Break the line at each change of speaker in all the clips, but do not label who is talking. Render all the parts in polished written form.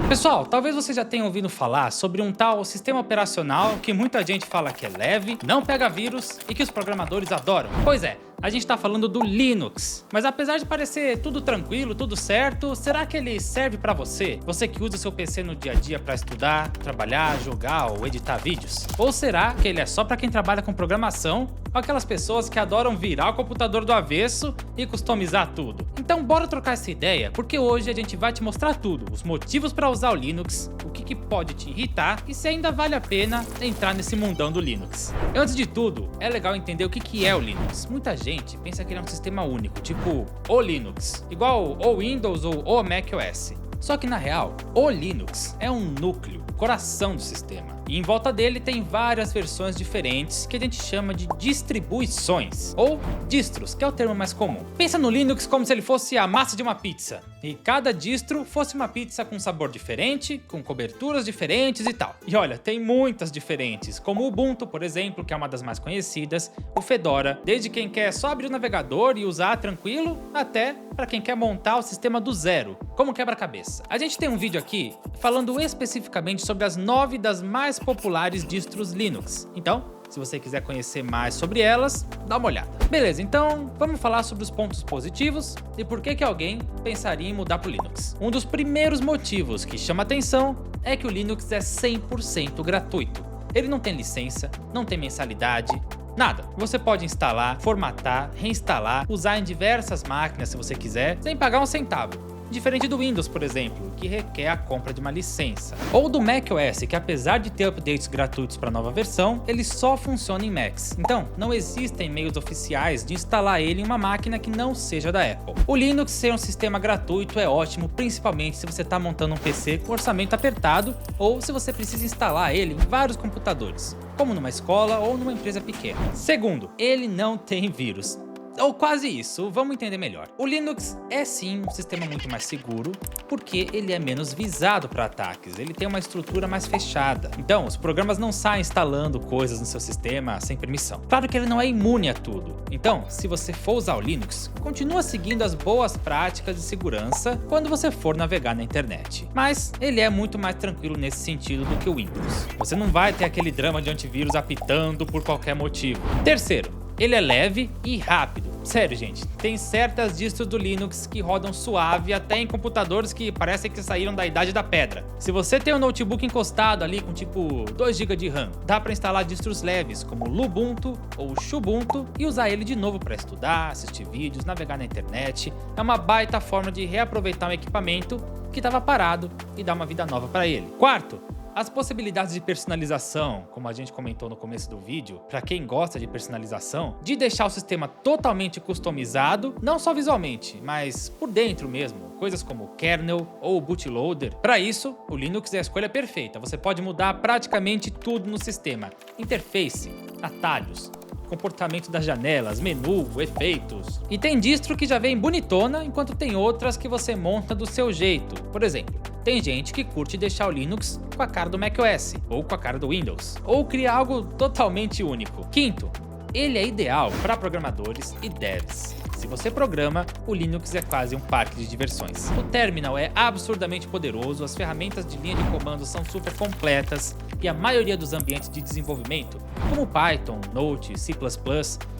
Pessoal, talvez você já tenha ouvido falar sobre um tal sistema operacional que muita gente fala que é leve, não pega vírus e que os programadores adoram. Pois é, a gente tá falando do Linux. Mas apesar de parecer tudo tranquilo, tudo certo, será que ele serve pra você? Você que usa seu PC no dia a dia pra estudar, trabalhar, jogar ou editar vídeos? Ou será que ele é só pra quem trabalha com programação ou aquelas pessoas que adoram virar o computador do avesso e customizar tudo? Então bora trocar essa ideia, porque hoje a gente vai te mostrar tudo, os motivos pra usar o Linux, o que pode te irritar e se ainda vale a pena entrar nesse mundão do Linux. Antes de tudo, é legal entender o que é o Linux. Muita gente pensa que ele é um sistema único, tipo o Linux, igual o Windows ou o macOS. Só que na real, o Linux é um núcleo, coração do sistema. E em volta dele tem várias versões diferentes que a gente chama de distribuições, ou distros, que é o termo mais comum. Pensa no Linux como se ele fosse a massa de uma pizza, e cada distro fosse uma pizza com sabor diferente, com coberturas diferentes e tal. E olha, tem muitas diferentes, como o Ubuntu, por exemplo, que é uma das mais conhecidas, o Fedora, desde quem quer só abrir o navegador e usar tranquilo, até para quem quer montar o sistema do zero, como quebra-cabeça. A gente tem um vídeo aqui falando especificamente sobre as 9 das mais populares distros Linux. Então, se você quiser conhecer mais sobre elas, dá uma olhada. Beleza, então vamos falar sobre os pontos positivos e por que alguém pensaria em mudar para o Linux. Um dos primeiros motivos que chama atenção é que o Linux é 100% gratuito. Ele não tem licença, não tem mensalidade, nada. Você pode instalar, formatar, reinstalar, usar em diversas máquinas se você quiser, sem pagar um centavo. Diferente do Windows, por exemplo, que requer a compra de uma licença. Ou do macOS, que apesar de ter updates gratuitos para a nova versão, ele só funciona em Macs. Então, não existem meios oficiais de instalar ele em uma máquina que não seja da Apple. O Linux ser um sistema gratuito é ótimo, principalmente se você está montando um PC com orçamento apertado ou se você precisa instalar ele em vários computadores, como numa escola ou numa empresa pequena. Segundo, ele não tem vírus. Ou quase isso, vamos entender melhor. O Linux é sim um sistema muito mais seguro, porque ele é menos visado para ataques, ele tem uma estrutura mais fechada. Então, os programas não saem instalando coisas no seu sistema sem permissão. Claro que ele não é imune a tudo. Então, se você for usar o Linux, continua seguindo as boas práticas de segurança quando você for navegar na internet. Mas ele é muito mais tranquilo nesse sentido do que o Windows. Você não vai ter aquele drama de antivírus apitando por qualquer motivo. Terceiro, ele é leve e rápido. Sério, gente, tem certas distros do Linux que rodam suave até em computadores que parecem que saíram da idade da pedra. Se você tem um notebook encostado ali com tipo 2 GB de RAM, dá para instalar distros leves como o Lubuntu ou o Xubuntu e usar ele de novo para estudar, assistir vídeos, navegar na internet. É uma baita forma de reaproveitar um equipamento que estava parado e dar uma vida nova para ele. Quarto, as possibilidades de personalização, como a gente comentou no começo do vídeo, para quem gosta de personalização, de deixar o sistema totalmente customizado, não só visualmente, mas por dentro mesmo, coisas como o kernel ou o bootloader. Para isso, o Linux é a escolha perfeita, você pode mudar praticamente tudo no sistema: interface, atalhos, comportamento das janelas, menu, efeitos. E tem distro que já vem bonitona, enquanto tem outras que você monta do seu jeito. Por exemplo, tem gente que curte deixar o Linux com a cara do macOS, ou com a cara do Windows, ou criar algo totalmente único. Quinto, ele é ideal para programadores e devs. Se você programa, o Linux é quase um parque de diversões. O terminal é absurdamente poderoso, as ferramentas de linha de comando são super completas e a maioria dos ambientes de desenvolvimento, como Python, Node, C++,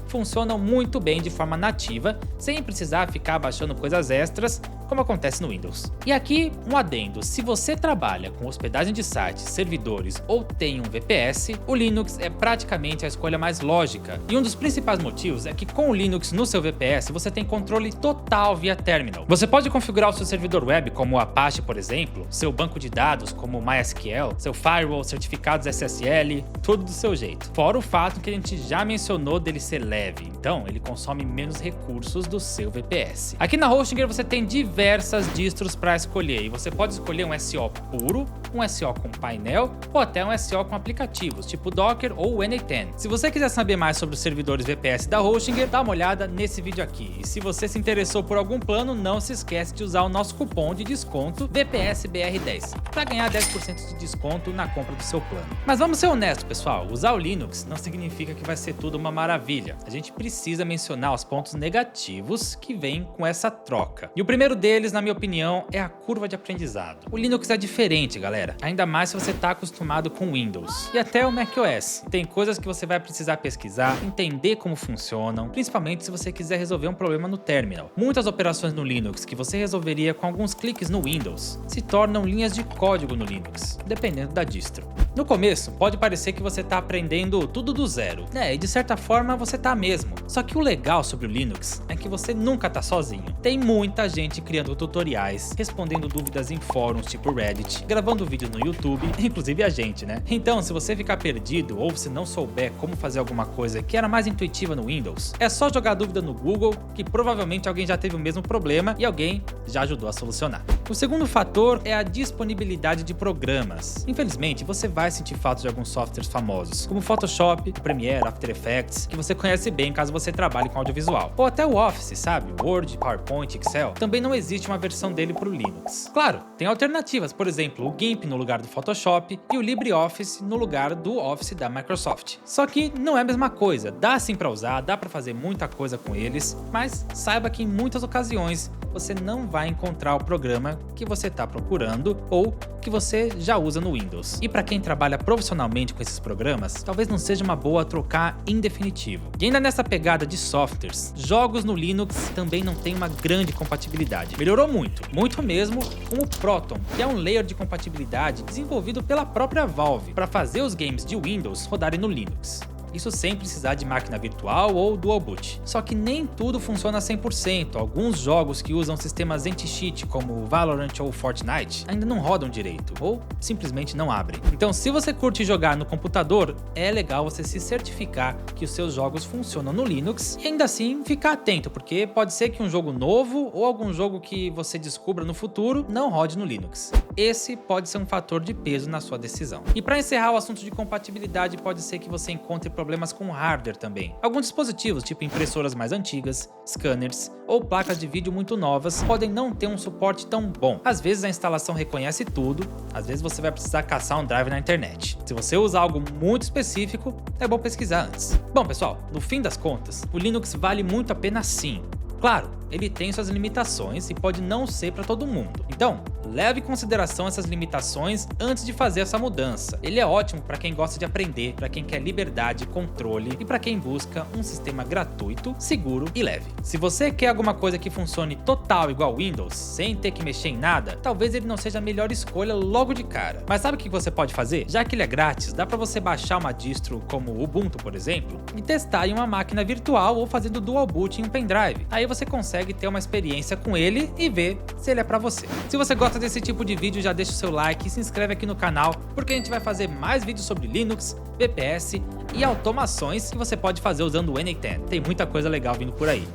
funcionam muito bem de forma nativa, sem precisar ficar baixando coisas extras, como acontece no Windows. E aqui um adendo: se você trabalha com hospedagem de sites, servidores ou tem um VPS, o Linux é praticamente a escolha mais lógica. E um dos principais motivos é que com o Linux no seu VPS você tem controle total via terminal. Você pode configurar o seu servidor web como o Apache, por exemplo, seu banco de dados como o MySQL, seu firewall, certificados SSL, tudo do seu jeito. Fora o fato que a gente já mencionou dele ser leve, então ele consome menos recursos do seu VPS. Aqui na Hostinger você tem diversas distros para escolher e você pode escolher um SO puro, um SO com painel ou até um SO com aplicativos, tipo Docker ou o NA10. Se você quiser saber mais sobre os servidores VPS da Hostinger, dá uma olhada nesse vídeo aqui. E se você se interessou por algum plano, não se esquece de usar o nosso cupom de desconto VPSBR10 para ganhar 10% de desconto na compra do seu plano. Mas vamos ser honestos, pessoal, usar o Linux não significa que vai ser tudo uma maravilha. A gente precisa mencionar os pontos negativos que vêm com essa troca. E o primeiro deles deles, na minha opinião, é a curva de aprendizado. O Linux é diferente, galera, ainda mais se você tá acostumado com Windows e até o macOS. Tem coisas que você vai precisar pesquisar, entender como funcionam, principalmente se você quiser resolver um problema no terminal. Muitas operações no Linux que você resolveria com alguns cliques no Windows se tornam linhas de código no Linux, dependendo da distro. No começo, pode parecer que você tá aprendendo tudo do zero, e de certa forma você tá mesmo. Só que o legal sobre o Linux é que você nunca tá sozinho. Tem muita gente criando tutoriais, respondendo dúvidas em fóruns tipo Reddit, gravando vídeos no YouTube, inclusive a gente, né? Então, se você ficar perdido ou se não souber como fazer alguma coisa que era mais intuitiva no Windows, é só jogar dúvida no Google, que provavelmente alguém já teve o mesmo problema e alguém já ajudou a solucionar. O segundo fator é a disponibilidade de programas. Infelizmente, você vai sentir falta de alguns softwares famosos, como Photoshop, Premiere, After Effects, que você conhece bem caso você trabalhe com audiovisual. Ou até o Office, sabe? Word, PowerPoint, Excel. Também não existe uma versão dele para o Linux. Claro, tem alternativas, por exemplo, o GIMP no lugar do Photoshop e o LibreOffice no lugar do Office da Microsoft. Só que não é a mesma coisa, dá sim para usar, dá para fazer muita coisa com eles, mas saiba que em muitas ocasiões você não vai encontrar o programa que você está procurando ou que você já usa no Windows. E para quem trabalha profissionalmente com esses programas, talvez não seja uma boa trocar em definitivo. E ainda nessa pegada de softwares, jogos no Linux também não tem uma grande compatibilidade. Melhorou muito mesmo, com o Proton, que é um layer de compatibilidade desenvolvido pela própria Valve para fazer os games de Windows rodarem no Linux. Isso sem precisar de máquina virtual ou dual boot. Só que nem tudo funciona 100%, alguns jogos que usam sistemas anti-cheat como Valorant ou Fortnite ainda não rodam direito, ou simplesmente não abrem. Então se você curte jogar no computador, é legal você se certificar que os seus jogos funcionam no Linux e ainda assim ficar atento, porque pode ser que um jogo novo ou algum jogo que você descubra no futuro não rode no Linux. Esse pode ser um fator de peso na sua decisão. E para encerrar o assunto de compatibilidade, pode ser que você encontre problemas com hardware também. Alguns dispositivos, tipo impressoras mais antigas, scanners ou placas de vídeo muito novas, podem não ter um suporte tão bom. Às vezes a instalação reconhece tudo, às vezes você vai precisar caçar um drive na internet. Se você usa algo muito específico, é bom pesquisar antes. Bom pessoal, no fim das contas, o Linux vale muito a pena sim. Claro, ele tem suas limitações e pode não ser para todo mundo. Então, leve em consideração essas limitações antes de fazer essa mudança. Ele é ótimo para quem gosta de aprender, para quem quer liberdade, controle e para quem busca um sistema gratuito, seguro e leve. Se você quer alguma coisa que funcione total igual Windows, sem ter que mexer em nada, talvez ele não seja a melhor escolha logo de cara. Mas sabe o que você pode fazer? Já que ele é grátis, dá para você baixar uma distro como o Ubuntu, por exemplo, e testar em uma máquina virtual ou fazendo dual boot em um pendrive. Aí você consegue ter uma experiência com ele e ver se ele é pra você. Se você gosta desse tipo de vídeo, já deixa o seu like e se inscreve aqui no canal, porque a gente vai fazer mais vídeos sobre Linux, BPS e automações que você pode fazer usando o NA10. Tem muita coisa legal vindo por aí.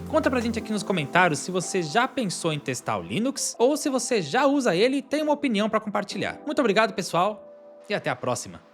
Conta pra gente aqui nos comentários se você já pensou em testar o Linux ou se você já usa ele e tem uma opinião pra compartilhar. Muito obrigado, pessoal, e até a próxima.